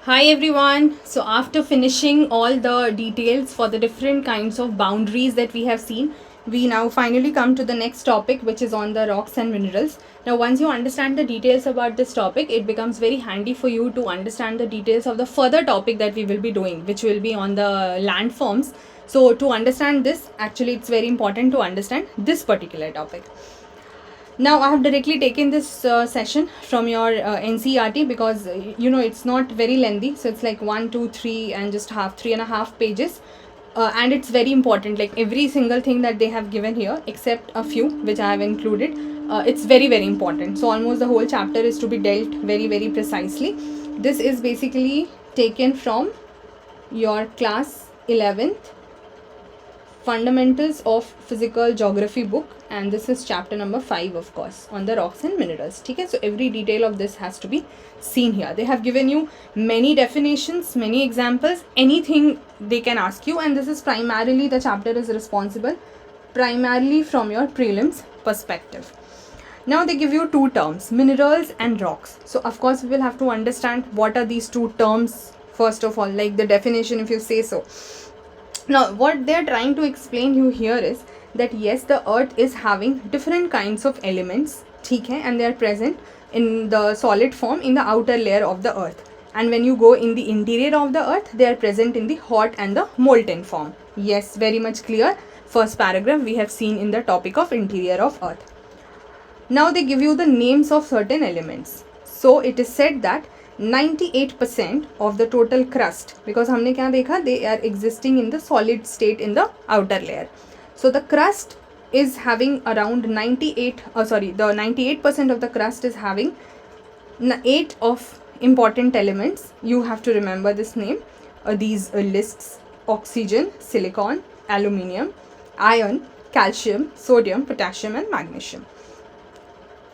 Hi everyone. So after finishing all the details for the different kinds of boundaries that we have seen, we now finally come to the next topic, which is on the rocks and minerals. Now once you understand the details about this topic, it becomes very handy for you to understand the details of the further topic that we will be doing, which will be on the landforms. So to understand this, actually it's very important to understand this particular topic. Now I have directly taken this session from your NCERT because it's not very lengthy, so it's like 1 2 3 and just half 3.5 pages, and it's very important, like every single thing that they have given here except a few which I have included. It's very very important, so almost the whole chapter is to be dealt very very precisely. This is basically taken from your class 11th Fundamentals of Physical Geography book, and this is chapter number 5, of course, on the rocks and minerals. Okay, so every detail of this has to be seen here. They have given you many definitions, many examples, anything they can ask you, and this is primarily, the chapter is responsible primarily from your prelims perspective. Now they give you two terms, minerals and rocks. So of course we will have to understand what are these two terms first of all, like the definition if you say so. Now what they are trying to explain you here is that yes, the earth is having different kinds of elements, ठीक है, and they are present in the solid form in the outer layer of the earth, and when you go in the interior of the earth, they are present in the hot and the molten form. Yes, very much clear. First paragraph we have seen in the topic of interior of earth. Now they give you the names of certain elements. So it is said that 98% of the total crust, because हमने क्या देखा, they are existing in the solid state in the outer layer. So the crust is having around 98% of the crust is having 8 of important elements. You have to remember this name, these lists: oxygen, silicon, aluminium, iron, calcium, sodium, potassium and magnesium.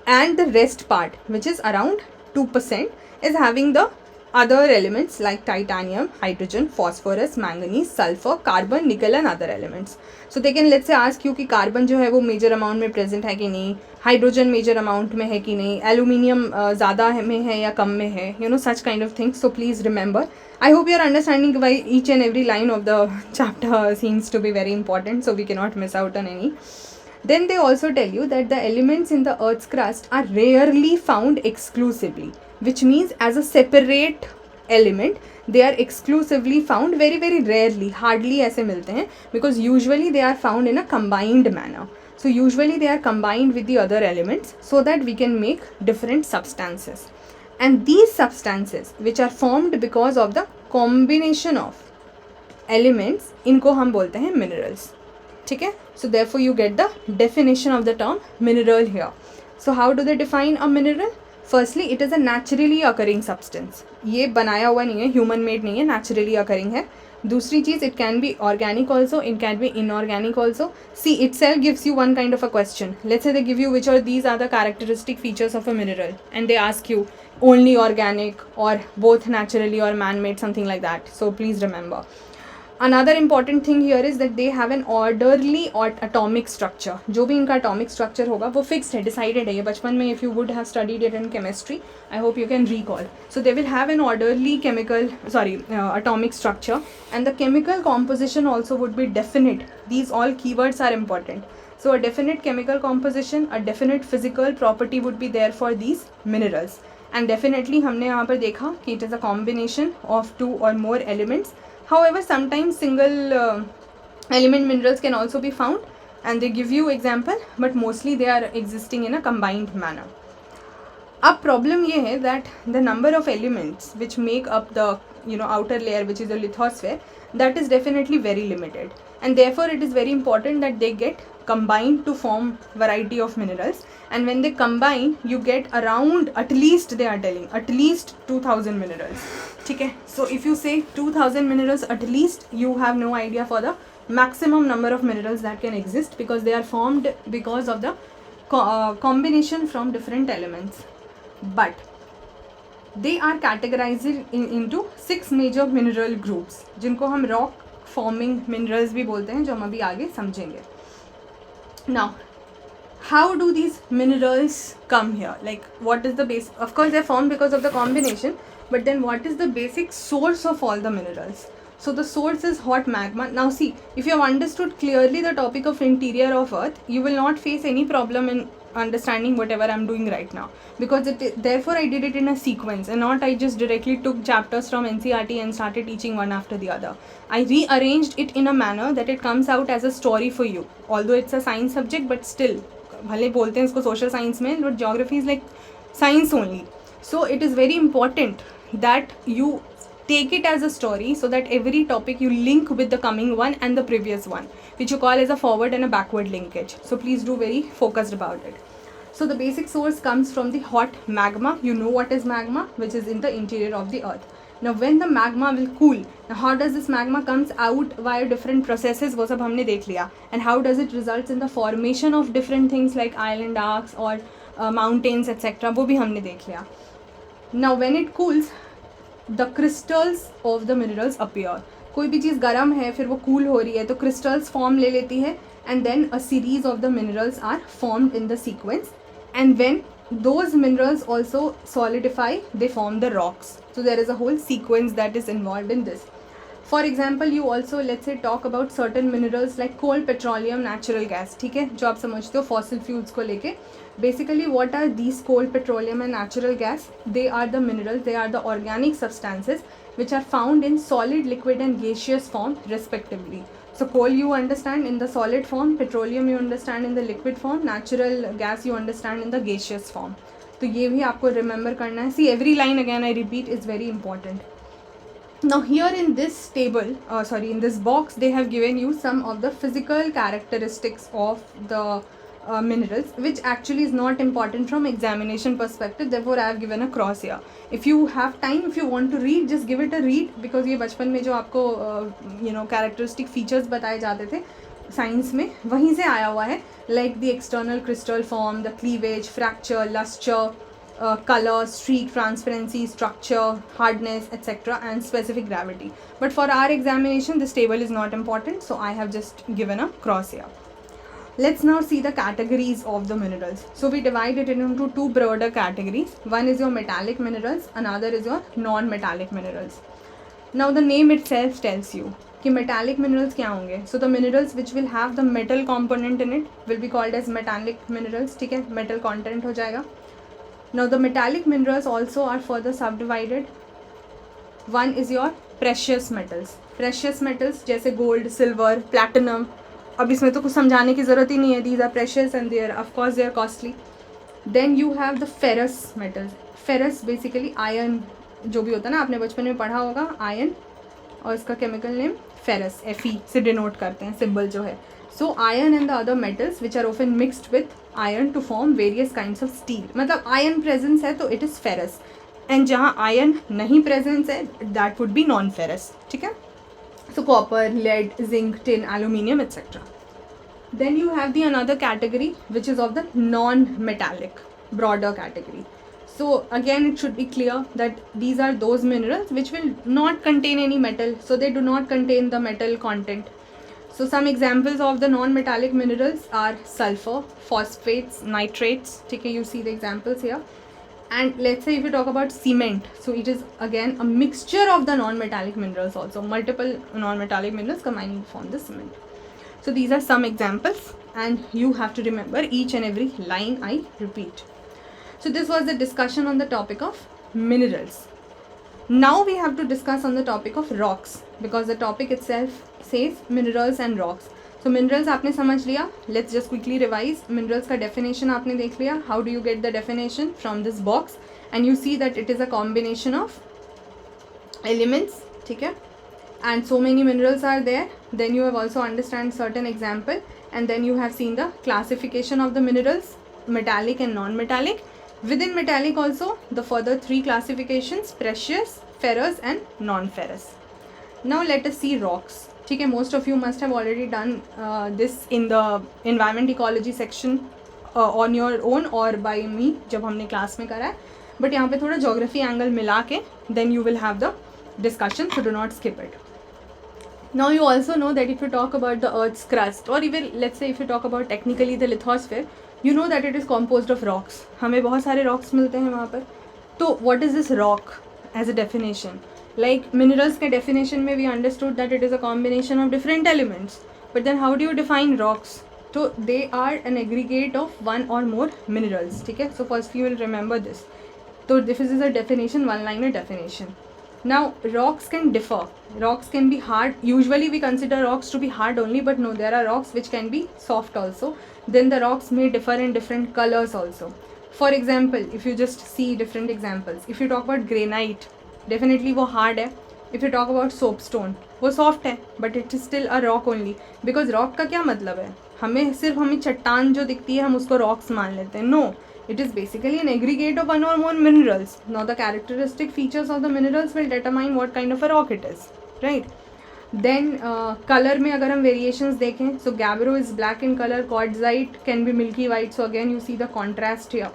And the rest part, which is around 2%, is having the other elements like titanium, hydrogen, phosphorus, manganese, sulfur, carbon, nickel and other elements. So they can let's say ask you कि carbon जो है वो major amount में present है कि नहीं, hydrogen major amount में है कि नहीं, एल्यूमिनियम ज़्यादा में है या कम में है, such kind of things. So please remember. I hope you are understanding why each and every line of the chapter seems to be very important, so we cannot miss out on any. Then they also tell you that the elements in the earth's crust are rarely found exclusively, which means as a separate element they are exclusively found very very rarely, hardly ऐसे मिलते हैं, because usually they are found in a combined manner. So usually they are combined with the other elements so that we can make different substances, and these substances which are formed because of the combination of elements, इनको हम बोलते हैं minerals. ठीक है, so therefore you get the definition of the term mineral here. So how do they define a mineral? Firstly, it is a naturally occurring substance. ये बनाया हुआ नहीं है, human made नहीं है, naturally occurring है. दूसरी चीज़, it can be organic also, it can be inorganic also. See, itself gives you one kind of a question. Let's say they give you which are these are the characteristic features of a mineral, and they ask you only organic or both naturally or man-made, something like that. So please remember. Another important thing here is that they have an orderly or atomic structure. जो भी इनका atomic structure होगा वो fixed है, decided है. ये बचपन में if you would have studied it in chemistry, I hope you can recall. So they will have an orderly atomic structure, and the chemical composition also would be definite. These all keywords are important. So a definite chemical composition, a definite physical property would be there for these minerals. And definitely हमने यहाँ पर देखा कि it is a combination of 2 or more elements. However, sometimes single element minerals can also be found, and they give you example, but mostly they are existing in a combined manner. अब problem ये है that the number of elements which make up the outer layer, which is the lithosphere, that is definitely very limited, and therefore it is very important that they get combined to form variety of minerals. And when they combine, you get around, at least they are telling, at least 2000 minerals. ठीक है, so if you say 2000 minerals at least, you have no idea for the maximum number of minerals that can exist, because they are formed because of the combination from different elements. But they are categorized into 6 major mineral groups, जिनको हम rock forming minerals भी बोलते हैं, जो हम अभी आगे समझेंगे. Now, how do these minerals come here? Like, what is the base? Of course, they're formed because of the combination, But then what is the basic source of all the minerals? So the source is hot magma. Now see, if you have understood clearly the topic of interior of earth, you will not face any problem in understanding whatever I'm doing right now, because therefore I did it in a sequence and not I just directly took chapters from NCERT and started teaching one after the other. I rearranged it in a manner that it comes out as a story for you, although it's a science subject, but still भले बोलते हैं इसको social science में, but geography is like science only. So it is very important that you take it as a story, so that every topic you link with the coming one and the previous one, which you call as a forward and a backward linkage. So please do very focused about it. So the basic source comes from the hot magma. You know what is magma, which is in the interior of the earth. Now when the magma will cool, now how does this magma comes out via different processes, वो सब हमने देख लिया, and how does it results in the formation of different things like island arcs or mountains etc. वो भी हमने देख लिया. Now when it cools, the crystals of the minerals appear. कोई भी चीज़ गर्म है फिर वो कूल हो रही है तो crystals form ले लेती है, and then a series of the minerals are formed in the sequence, and when those minerals also solidify, they form the rocks. So there is a whole sequence that is involved in this. For example, you also let's say talk about certain minerals like coal, petroleum, natural gas. ठीक है, जो आप समझते हो fossil fuels को लेके. Basically, what are these coal, petroleum and natural gas? They are the minerals, they are the organic substances which are found in solid, liquid and gaseous form respectively. So coal you understand in the solid form, petroleum you understand in the liquid form, natural gas you understand in the gaseous form. तो ये भी आपको remember करना है. See, every line again I repeat is very important. Now here in this table, in this box, they have given you some of the physical characteristics of the minerals, which actually is not important from examination perspective. Therefore, I have given a cross here. If you have time, if you want to read, just give it a read, because ये बचपन में जो आपको characteristic features बताए जाते थे science में, वहीं से आया हुआ है, like the external crystal form, the cleavage, fracture, luster, color, streak, transparency, structure, hardness, etc. and specific gravity. But for our examination, this table is not important, so I have just given a cross here. Let's now see the categories of the minerals. So we divide it into two broader categories. One is your metallic minerals, another is your non-metallic minerals. Now the name itself tells you कि metallic minerals क्या होंगे. So the minerals which will have the metal component in it will be called as metallic minerals. ठीक है, metal content हो जाएगा. Now the metallic minerals also are further subdivided. One is your precious metals. Precious metals जैसे gold, silver, platinum. अब इसमें तो कुछ समझाने की ज़रूरत ही नहीं है. These are precious and they are of course they are costly. Then you have the ferrous metals. Ferrous basically iron, जो भी होता है ना, आपने बचपन में पढ़ा होगा iron, और इसका chemical name ferrous, Fe से denote करते हैं symbol जो है. So iron and the other metals which are often mixed with iron to form various kinds of steel. मतलब iron presence है तो it is ferrous, and जहाँ iron नहीं presence है that would be non-ferrous. ठीक है. So copper, lead, zinc, tin, aluminium, etc. Then you have the another category which is of the non-metallic, broader category. So again it should be clear that these are those minerals which will not contain any metal, so they do not contain the metal content. So some examples of the non-metallic minerals are sulfur, phosphates, nitrates. Okay, you see the examples here. And let's say if you talk about cement, so it is again a mixture of the non-metallic minerals also. Multiple non-metallic minerals combining to form the cement. So these are some examples, and you have to remember each and every line I repeat. So this was the discussion on the topic of minerals. Now we have to discuss on the topic of rocks, because the topic itself says minerals and rocks. So minerals आपने समझ लिया. Let's just quickly revise. Minerals का definition आपने देख लिया. How do you get the definition? From this box, and you see that it is a combination of elements. ठीक है, and so many minerals are there. Then you have also understand certain example, and then you have seen the classification of the minerals, metallic and non-metallic. Within metallic also the further three classifications: precious, ferrous and non-ferrous. Now let us see rocks. ठीक है, most of you must have already done this in the environment ecology section on your own or by me जब हमने class में करा है, but यहाँ पे थोड़ा geography angle मिला के then you will have the discussion, so do not skip it. Now you also know that if you talk about the earth's crust, or even let's say if you talk about technically the lithosphere, you know that it is composed of rocks. हमें बहुत सारे rocks मिलते हैं वहाँ पर. तो what is this rock as a definition. Like minerals के definition में we understood that it is a combination of different elements. But then how do you define rocks? So they are an aggregate of one or more minerals. ठीक है? So first you will remember this. So this is a definition, one-liner definition. Now rocks can differ. Rocks can be hard. Usually we consider rocks to be hard only, but no, there are rocks which can be soft also. Then the rocks may differ in different colors also. For example, if you just see different examples, if you talk about granite, definitely वो hard है. If you talk about soapstone, वो soft है, but it is still a rock only. Because rock का क्या मतलब है? हमें चट्टान जो दिखती है हम उसको rocks मान लेते हैं. No, it is basically an aggregate of one or more minerals. Now the characteristic features of the minerals will determine what kind of a rock it is, right? Then color में अगर हम variations देखें, so gabbro is black in color, quartzite can be milky white. So again you see the contrast here.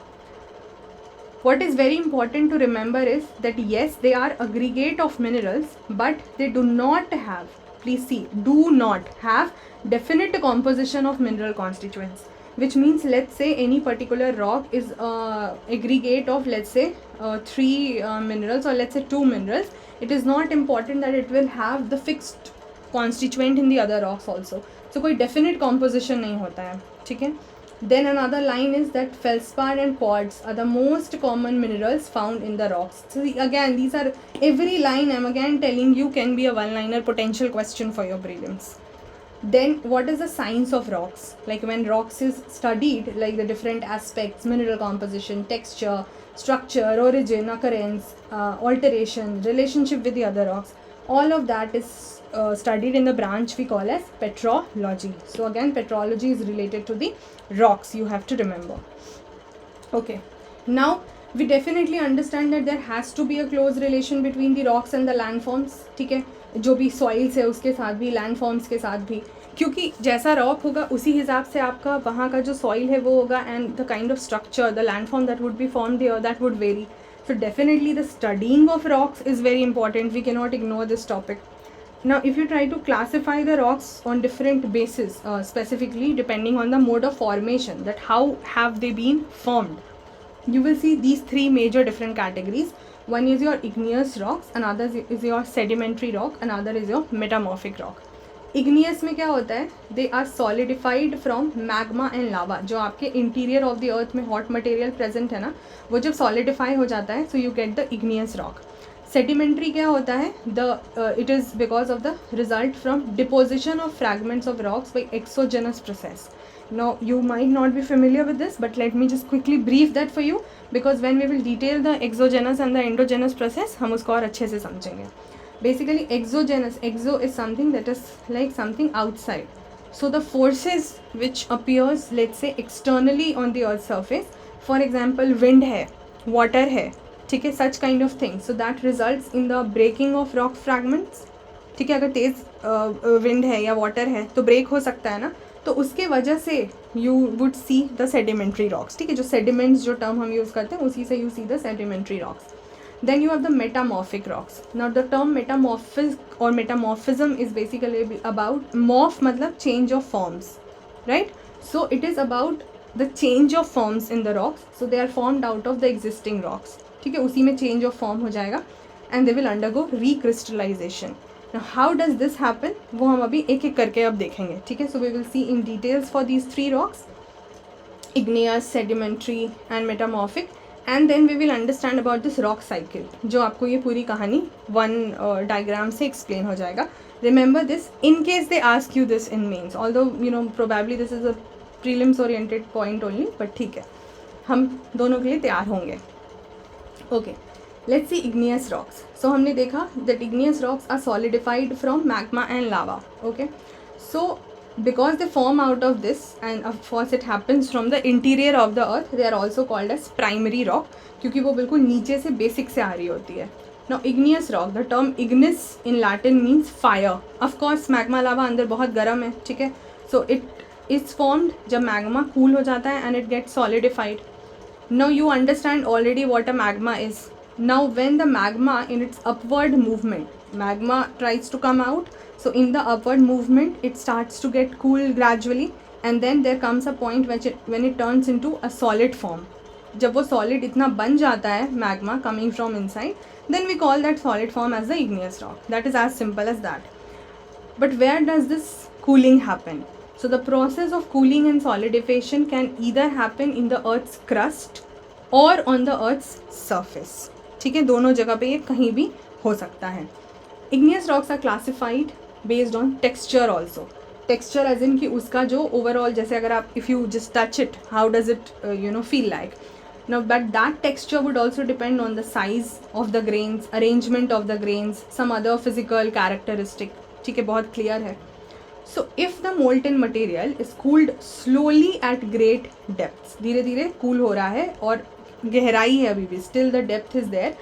What is very important to remember is that yes, they are aggregate of minerals, but they do not have, please see, do not have definite composition of mineral constituents. Which means, let's say any particular rock is aggregate of, let's say 3 minerals, or let's say 2 minerals. It is not important that it will have the fixed constituent in the other rocks also. So कोई definite composition नहीं होता है, ठीक है? Then another line is that feldspar and quartz are the most common minerals found in the rocks. So again, these are, every line I'm again telling you can be a one-liner potential question for your prelims. Then what is the science of rocks? Like when rocks is studied, like the different aspects, mineral composition, texture, structure, origin, occurrence, alteration, relationship with the other rocks, all of that is studied in the branch we call as petrology. So again, petrology is related to the rocks, you have to remember. Okay, now we definitely understand that there has to be a close relation between the rocks and the landforms. ठीक है, जो भी soils है उसके साथ भी, landforms के साथ भी, क्योंकि जैसा रॉक होगा उसी हिसाब से आपका वहाँ का जो सॉइल है वो होगा, and the kind of structure, the landform that would be form there, that would very. So definitely the studying of rocks is very important. We cannot ignore this topic. Now if you try to classify the rocks on different bases, specifically depending on the mode of formation, that how have they been formed, you will see these 3 major different categories. One is your igneous rocks, another is your sedimentary rock, another is your metamorphic rock. Igneous में क्या होता है? They are solidified from magma and lava. जो आपके interior of the earth में hot material present है ना, वो जब solidify हो जाता है, so you get the igneous rock. Sedimentary क्या होता है? It is because of the result from deposition of fragments of rocks by exogenous process. Now you might not be familiar with this, but let me just quickly brief that for you, because when we will detail the exogenous and the endogenous process, हम उसको और अच्छे से समझेंगे. Basically exogenous, exo is something that is like something outside. So the forces which appears, let's say externally on the earth's surface, for example wind है, water है, ठीक है, such kind of things. So that results in the breaking of rock fragments. ठीक है, अगर तेज़ wind है या water है तो break हो सकता है ना, तो उसके वजह से you would see the sedimentary rocks. ठीक है, जो sediments जो term हम use करते हैं उसी से you see the sedimentary rocks. Then you have the metamorphic rocks. Now the term metamorphic or metamorphism is basically about, morph मतलब change of forms, right? So it is about the change of forms in the rocks. So they are formed out of the existing rocks. ठीक है, उसी में change of form हो जाएगा, and they will undergo recrystallization. Now how does this happen? वो हम अभी एक एक करके अब देखेंगे. ठीक है, so we will see in details for these 3 rocks: igneous, sedimentary and metamorphic. And then we will understand about this rock cycle, जो आपको ये पूरी कहानी one diagram से explain हो जाएगा. Remember this in case they ask you this in mains, although you know probably this is a prelims oriented point only, but ठीक है, हम दोनों के लिए तैयार होंगे. Okay, let's see igneous rocks. So हमने देखा that igneous rocks are solidified from magma and lava. Okay, so because they form out of this, and of course it happens from the interior of the earth, they are also called as primary rock, क्योंकि वो बिल्कुल नीचे से basic से आ रही होती है. Now igneous rock, the term ignis in Latin means fire. Of course magma lava अंदर बहुत गर्म है, ठीक है, so it is formed जब magma cool हो जाता है and it gets solidified. Now you understand already what a magma is. Now when the magma in its upward movement, magma tries to come out, so in the upward movement it starts to get cool gradually, and then there comes a point when it turns into a solid form. जब वो solid इतना बन जाता है magma coming from inside, then we call that solid form as the igneous rock. That is as simple as that. But where does this cooling happen? So the process of cooling and solidification can either happen in the earth's crust or on the earth's surface. ठीक है, दोनों जगह पे ये कहीं भी हो सकता है. Igneous rocks are classified based on texture also. Texture as in कि उसका जो overall, जैसे अगर आप if you just touch it, how does it feel like? Now, but that texture would also depend on the size of the grains, arrangement of the grains, some other physical characteristic. ठीक है, बहुत clear है. So, if the molten material is cooled slowly at great depths, धीरे धीरे cool हो रहा है और गहराई है अभी भी, still the depth is there,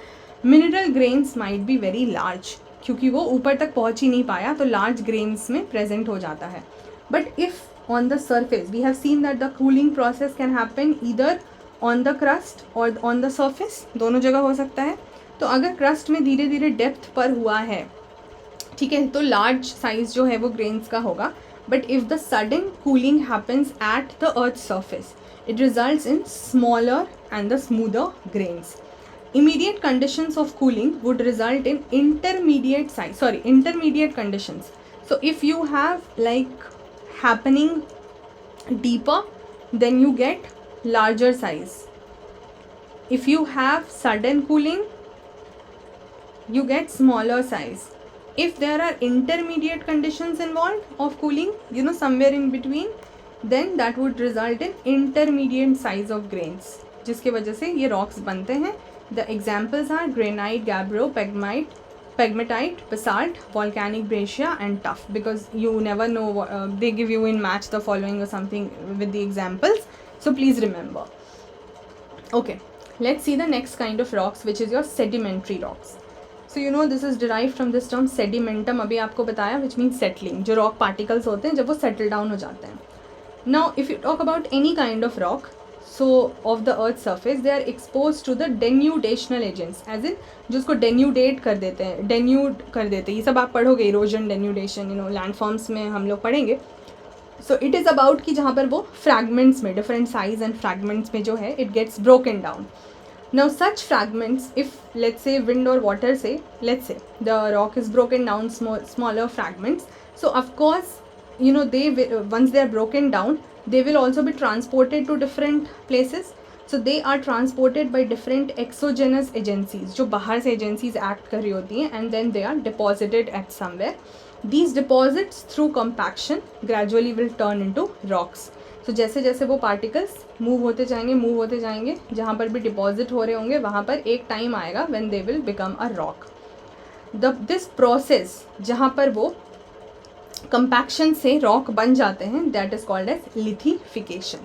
mineral grains might be very large, क्योंकि वो ऊपर तक पहुँच ही नहीं पाया तो large grains में present हो जाता है. But if on the surface, we have seen that the cooling process can happen either on the crust और ऑन द सर्फेस, दोनों जगह हो सकता है. तो अगर क्रस्ट में धीरे धीरे डेप्थ पर हुआ है, ठीक है, तो लार्ज साइज जो है वो ग्रेन्स का होगा. But if the sudden cooling happens at the earth surface, it results in smaller and the smoother grains. Immediate conditions of cooling would result in intermediate conditions. So if you have like happening deeper, then you get larger size. If you have sudden cooling, you get smaller size. If there are intermediate conditions involved of cooling, somewhere in between, then that would result in intermediate size of grains, जिसके वजह से ये rocks बनते हैं. The examples are granite, gabbro, pegmatite, basalt, volcanic breccia and tuff, because you never know, they give you in match the following or something with the examples. So please remember. Okay, let's see the next kind of rocks, which is your sedimentary rocks. So this is derived from this term sedimentum, अभी आपको बताया, which means settling. जो rock particles होते हैं जब वो settle down हो जाते हैं. Now if you talk about any kind of rock, so of the earth's surface, they are exposed to the denudational agents, as in जो उसको denudate कर देते हैं, denude कर देते हैं. ये सब आप पढ़ोगे, erosion, denudation, landforms में हम लोग पढ़ेंगे. So it is about कि जहाँ पर वो fragments में, different size and fragments में जो है, it gets broken down. Now such fragments, if let's say wind or water say, let's say the rock is broken down smaller fragments, so of course they will, once they are broken down, they will also be transported to different places. So they are transported by different exogenous agencies, जो बाहर से agencies act कर रही होती हैं, and then they are deposited at somewhere. These deposits through compaction gradually will turn into rocks. So जैसे जैसे वो particles move होते जाएंगे, जहाँ पर भी deposit हो रहे होंगे वहाँ पर एक time आएगा when they will become a rock. This process जहाँ पर वो compaction से rock बन जाते हैं, that is called as lithification.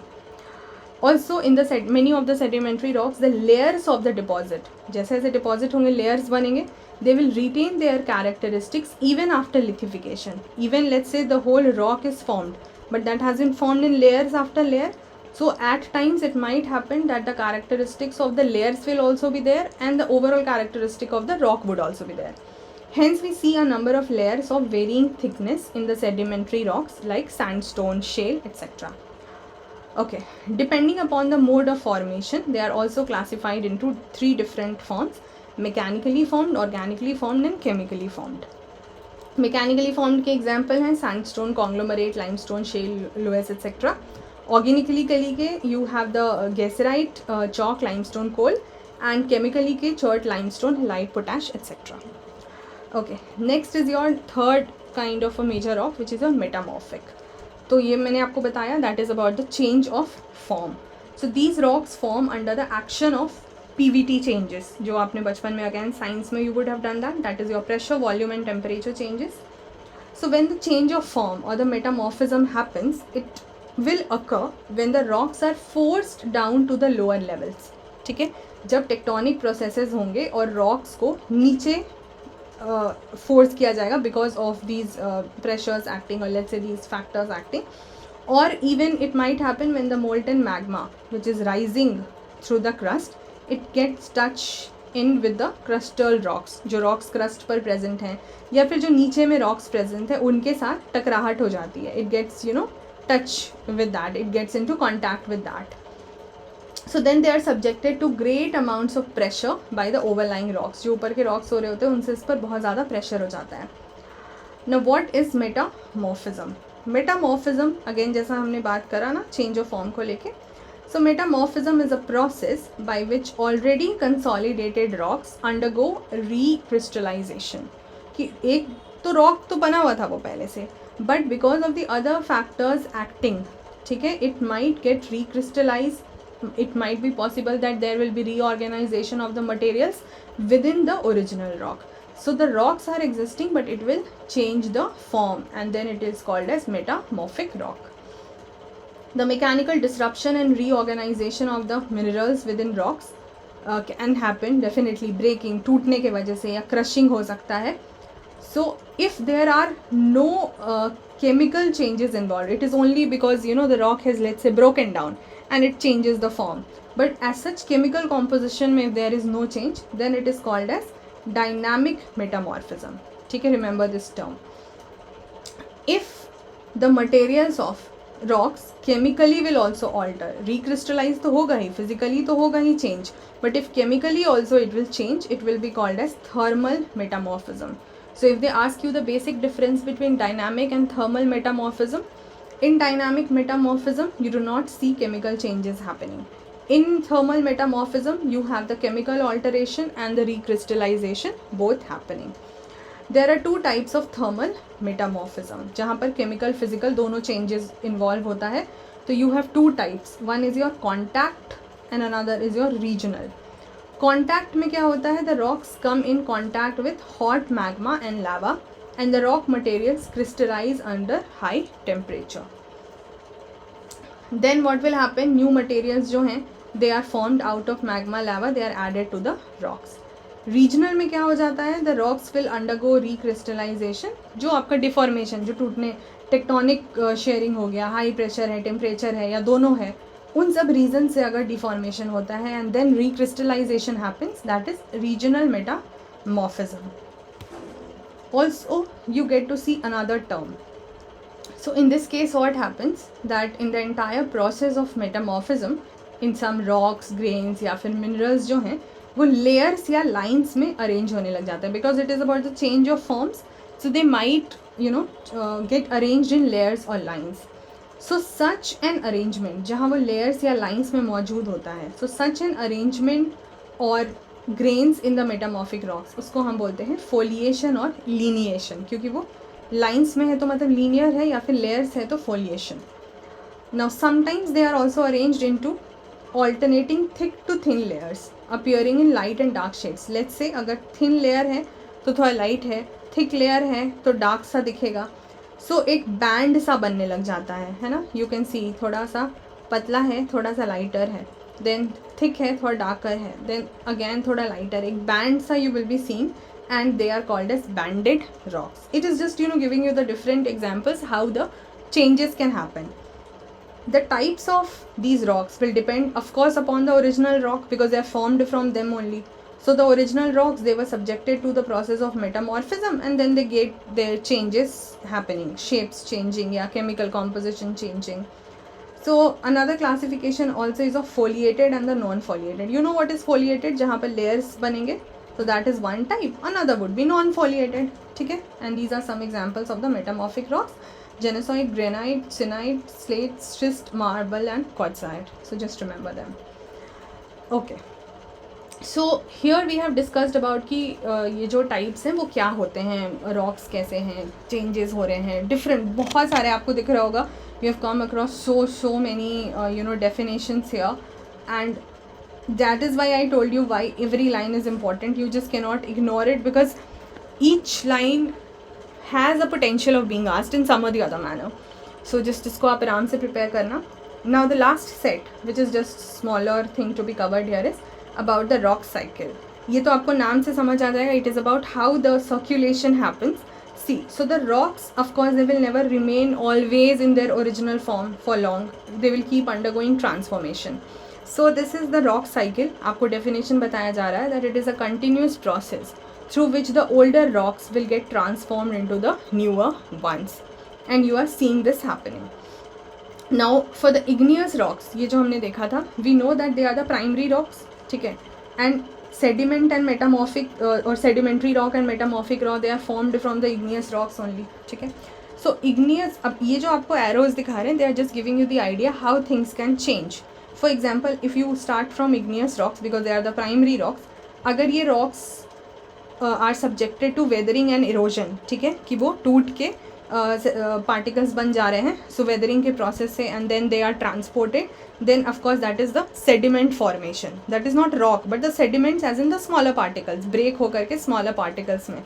Also in the many of the sedimentary rocks, the layers of the deposit, जैसे जैसे deposit होंगे layers बनेंगे, they will retain their characteristics even after lithification. Even let's say the whole rock is formed, but that has been formed in layers after layer. So at times it might happen that the characteristics of the layers will also be there, and the overall characteristic of the rock would also be there. Hence we see a number of layers of varying thickness in the sedimentary rocks like sandstone, shale, etc. Okay, depending upon the mode of formation, they are also classified into 3 different forms: mechanically formed, organically formed and chemically formed. Mechanically formed के example हैं sandstone, conglomerate, limestone, shale, loess, etc. Organically के you have the geyserite, chalk, limestone, coal, and chemically के chert, limestone, halite, potash, etc. Okay, next is your third kind of a major rock, which is a metamorphic. तो ये मैंने आपको बताया, that is about the change of form. So these rocks form under the action of PVT changes, जो आपने बचपन में again science में you would have done that. That is your pressure, volume and temperature changes. So when the change of form or the metamorphism happens, it will occur when the rocks are forced down to the lower levels. ठीक है, जब tectonic processes होंगे और rocks को नीचे force किया जाएगा because of these pressures acting, or let's say these factors acting, or even it might happen when the molten magma which is rising through the crust, it gets touched in with the crustal rocks, जो rocks crust पर present हैं या फिर जो नीचे में rocks present है उनके साथ टकराहट हो जाती है. It gets touch with that, it gets into contact with that. So then they are subjected to great amounts of pressure by the overlying rocks. जो ऊपर के रॉक्स हो रहे होते हैं उनसे इस पर बहुत ज़्यादा प्रेशर हो जाता है. Now what is metamorphism? Metamorphism again जैसा हमने बात करा ना चेंज ऑफ फॉर्म को लेके. So metamorphism is a process by which already consolidated rocks undergo recrystallization. कि एक तो रॉक तो बना हुआ था वो पहले से, but because of the other factors acting, ठीक है, it might get recrystallized. It might be possible that there will be reorganization of the materials within the original rock. So the rocks are existing, but it will change the form, and then it is called as metamorphic rock. The mechanical disruption and reorganization of the minerals within rocks can happen definitely. breaking, टूटने के वजह से या crushing हो सकता है. So if there are no chemical changes involved, it is only because the rock has, let's say, broken down and it changes the form. But as such chemical composition में if there is no change, then it is called as dynamic metamorphism. ठीक है, remember this term. If the materials of rocks chemically will also alter, recrystallize तो होगा ही, physically तो होगा ही change, but if chemically also it will change, it will be called as thermal metamorphism. So if they ask you the basic difference between dynamic and thermal metamorphism, in dynamic metamorphism you do not see chemical changes happening. In thermal metamorphism you have the chemical alteration and the recrystallization both happening. There are two types of thermal metamorphism, जहाँ पर chemical physical दोनों changes involve होता है. तो you have two types. One is your contact and another is your regional. Contact में क्या होता है? The rocks come in contact with hot magma and lava and the rock materials crystallize under high temperature. Then what will happen? New materials जो हैं they are formed out of magma lava, they are added to the rocks. Regional में क्या हो जाता है? The rocks will undergo recrystallisation. जो आपका deformation, जो टूटने, टेक्टोनिक शेयरिंग हो गया, हाई प्रेशर है, टेम्परेचर है या दोनों है, उन सब रीजन से अगर डिफॉर्मेशन होता है and then recrystallisation happens, that is regional metamorphism. Also you get to see another term. So in this case what happens that in the entire process of metamorphism in some rocks, grains या फिर minerals जो हैं वो layers या lines में arrange होने लग जाते हैं because it is about the change of forms, so they might get arranged in layers or lines. So such an arrangement जहाँ वो layers या lines में मौजूद होता है, so such an arrangement और grains in the metamorphic rocks उसको हम बोलते हैं foliation और lineation. क्योंकि वो लाइन्स में है तो मतलब लीनियर है या फिर लेयर्स है तो foliation. Now sometimes they are also arranged into alternating thick to thin layers appearing in light and dark shades. Let's say अगर थिन लेयर है तो थोड़ा लाइट है, थिक लेयर है तो डार्क सा दिखेगा. सो एक बैंड सा बनने लग जाता है ना. यू कैन सी थोड़ा सा पतला है, थोड़ा सा लाइटर है, देन थिक है, थोड़ा डार्कर है, देन अगैन थोड़ा लाइटर, एक बैंड सा you will be seeing. And they are called as banded rocks. It is just giving you the different examples how the changes can happen. The types of these rocks will depend of course upon the original rock because they are formed from them only. So the original rocks, they were subjected to the process of metamorphism and then they get their changes happening, shapes changing या chemical composition changing. So another classification also is of foliated and the non-foliated. You know what is foliated? जहाँ पर layers बनेंगे. So that is one type. Another would be non-foliated. ठीक है? And these are some examples of the metamorphic rocks: Genesoid, granite, syenite, slate, schist, marble and quartzite. So just remember them. Okay. So here we have discussed about कि ये जो types हैं वो क्या होते हैं, rocks कैसे हैं, changes हो रहे हैं, different बहुत सारे आपको दिख रहा होगा. We have come across so many definitions here, and that is why I told you why every line is important. You just cannot ignore it because each line has a potential of being asked in some or the other manner. So just इसको आप आराम से prepare करना. Now the last set, which is just smaller thing to be covered here, is about the rock cycle. ये तो आपको नाम से समझ आ जाएगा. It is about how the circulation happens. See, so the rocks, of course, they will never remain always in their original form for long. They will keep undergoing transformation. So this is the rock cycle. आपको definition बताया जा रहा है that it is a continuous process through which the older rocks will get transformed into the newer ones, and you are seeing this happening. Now for the igneous rocks, ये जो हमने देखा था, we know that they are the primary rocks, ठीक है, and sediment and metamorphic और sedimentary rock and metamorphic rock they are formed from the igneous rocks only, ठीक है. सो इग्नियस, अब ये जो आपको एरोज दिखा रहे हैं, they are just giving you the idea how things can change. For example, if you start from igneous rocks because they are the primary rocks, अगर ये rocks are subjected to weathering and erosion, ठीक है, कि वो टूट के particles बन जा रहे हैं, सो वेदरिंग के प्रोसेस से, and then they are transported, then of course that is the sediment formation. That is not rock but the sediments as in the smaller particles, break होकर के स्मॉलर पार्टिकल्स में.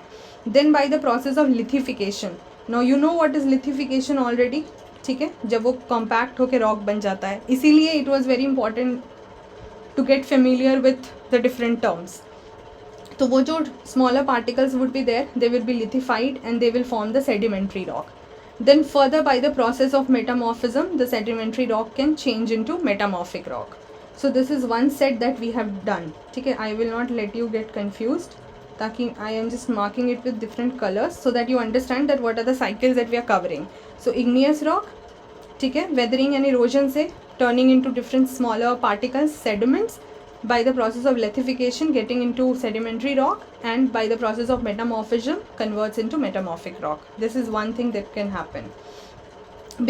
Then by the process of lithification, now you know what is lithification already, ठीक है, जब वो compact होकर rock बन जाता है. इसीलिए it was very important to get familiar with the different terms. तो वो जो smaller particles would be there, they will be lithified and they will form the sedimentary rock. Then further by the process of metamorphism, the sedimentary rock can change into metamorphic rock. So this is one set that we have done. ठीक है, I will not let you get confused. ताकि I am just marking it with different colors so that you understand that what are the cycles that we are covering. So igneous rock, ठीक है, weathering and erosion से turning into different smaller particles, sediments, by the process of lithification getting into sedimentary rock, and by the process of metamorphism converts into metamorphic rock. This is one thing that can happen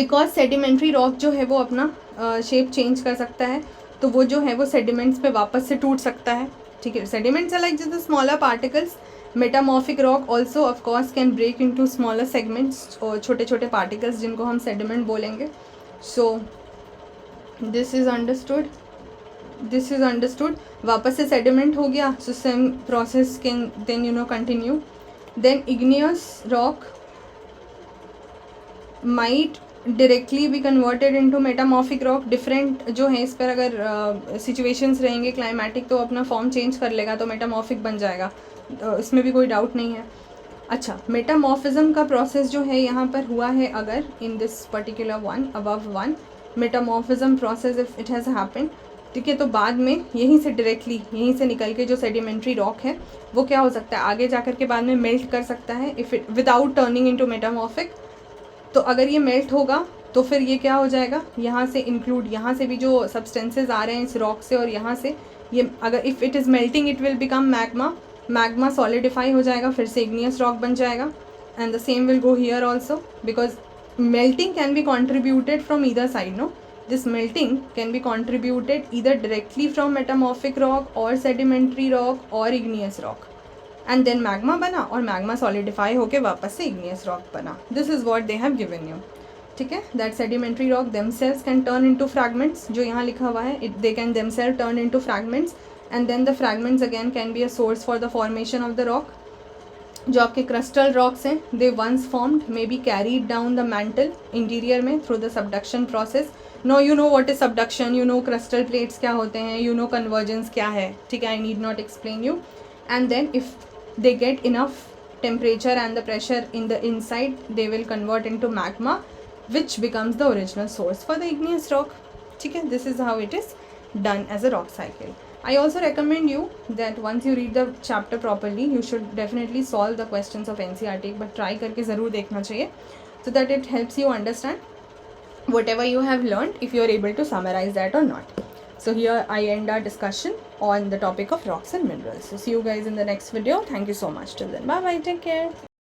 because sedimentary rock जो है वो अपना shape change कर सकता है, तो वो जो है वो sediments पे वापस से टूट सकता है, ठीक है. Sediments are like just the smaller particles. Metamorphic rock also of course can break into smaller segments और छोटे छोटे particles जिनको हम sediment बोलेंगे. So this is understood. This is understood. वापस से सेडिमेंट हो गया, so same process can then you know continue. Then igneous rock might directly be converted into metamorphic rock. Different जो है इस पर अगर सिचुएशंस रहेंगे क्लाइमेटिक, तो अपना फॉर्म चेंज कर लेगा, तो मेटामॉर्फिक बन जाएगा, इसमें भी कोई डाउट नहीं है. अच्छा, मेटामॉर्फिज्म का प्रोसेस जो है यहाँ पर हुआ है, अगर in this particular one above one metamorphism process if it has happened, ठीक है, तो बाद में यहीं से डायरेक्टली यहीं से निकल के जो सेडिमेंट्री रॉक है वो क्या हो सकता है, आगे जाकर के बाद में मेल्ट कर सकता है if it without turning into metamorphic. तो अगर ये मेल्ट होगा तो फिर ये क्या हो जाएगा, यहाँ से इंक्लूड, यहाँ से भी जो सब्सटेंसेज आ रहे हैं इस रॉक से, और यहाँ से ये अगर if it is melting it will become magma. Magma solidify हो जाएगा, फिर से इग्नियस रॉक बन जाएगा, and the same will go here also because melting can be contributed from either side, no? This melting can be contributed either directly from metamorphic rock or sedimentary rock or igneous rock, and then magma बना और magma solidify होके वापस से igneous rock बना. This is what they have given you, ठीक है. That sedimentary rock themselves can turn into fragments, जो यहाँ लिखा हुआ है, they can themselves turn into fragments, and then the fragments again can be a source for the formation of the rock. जो आपके crystal rocks हैं, they once formed may be carried down the mantle interior में through the subduction process. No you know what is subduction, you know crystal plates क्या होते हैं, you know convergence क्या है, ठीक है, I need not explain you. And then if they get enough temperature and the pressure in the inside, they will convert into magma which becomes the original source for the igneous rock. ठीक है, this is how it is done as a rock cycle. I also recommend you that once you read the chapter properly, you should definitely solve the questions of NCERT, but try करके ज़रूर देखना चाहिए so that it helps you understand whatever you have learned if you are able to summarize that or not. So here I end our discussion on the topic of rocks and minerals. So see you guys in the next video. Thank you so much. Till then, bye bye. Take care.